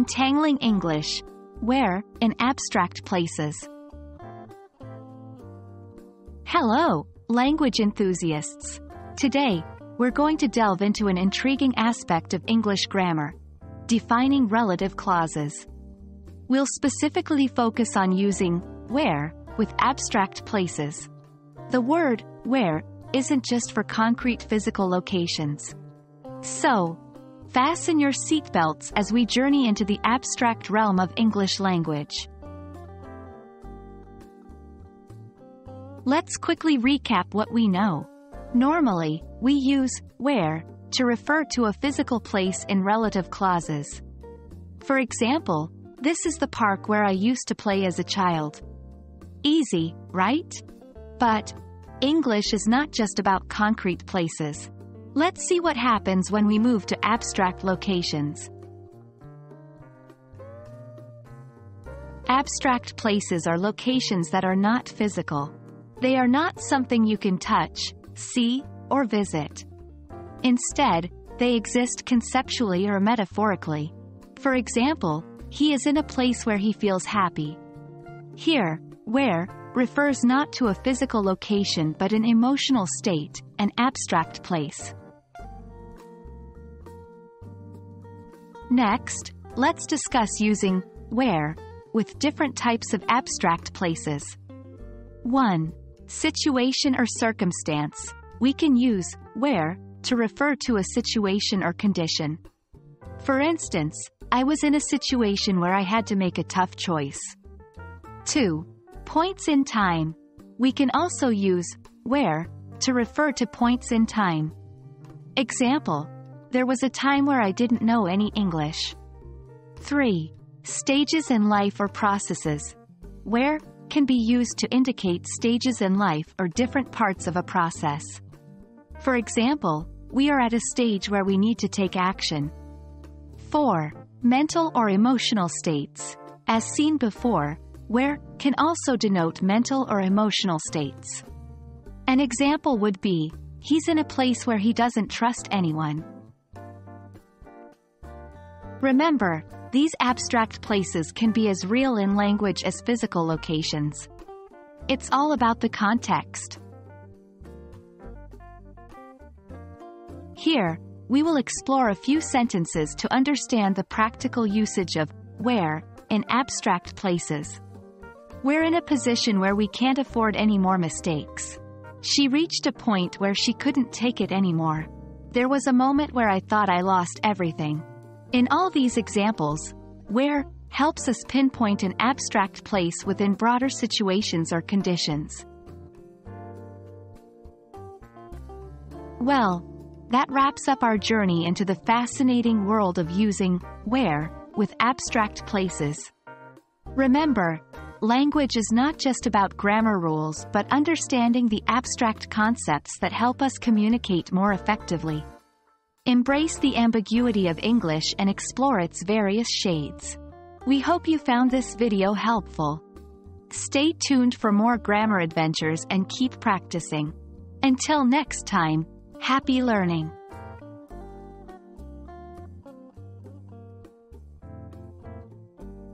Untangling English, where, in abstract places. Hello, language enthusiasts. Today, we're going to delve into an intriguing aspect of English grammar, defining relative clauses. We'll specifically focus on using where with abstract places. The word where isn't just for concrete physical locations. So, fasten your seatbelts as we journey into the abstract realm of English language. Let's quickly recap what we know. Normally, we use where to refer to a physical place in relative clauses. For example, this is the park where I used to play as a child. Easy, right? But English is not just about concrete places. Let's see what happens when we move to abstract locations. Abstract places are locations that are not physical. They are not something you can touch, see, or visit. Instead, they exist conceptually or metaphorically. For example, he is in a place where he feels happy. Here, where refers not to a physical location but an emotional state, an abstract place. Next, let's discuss using where with different types of abstract places. 1. Situation or circumstance. We can use where to refer to a situation or condition. For instance, I was in a situation where I had to make a tough choice. 2. Points in time. We can also use where to refer to points in time. Example: there was a time where I didn't know any English. 3. Stages in life or processes. Where can be used to indicate stages in life or different parts of a process. For example, we are at a stage where we need to take action. 4. Mental or emotional states. As seen before, where can also denote mental or emotional states. An example would be, he's in a place where he doesn't trust anyone. Remember, these abstract places can be as real in language as physical locations. It's all about the context. Here, we will explore a few sentences to understand the practical usage of where in abstract places. We're in a position where we can't afford any more mistakes. She reached a point where she couldn't take it anymore. There was a moment where I thought I lost everything. In all these examples, where helps us pinpoint an abstract place within broader situations or conditions. Well, that wraps up our journey into the fascinating world of using where with abstract places. Remember, language is not just about grammar rules but understanding the abstract concepts that help us communicate more effectively. Embrace the ambiguity of English and explore its various shades. We hope you found this video helpful. Stay tuned for more grammar adventures and keep practicing. Until next time, happy learning!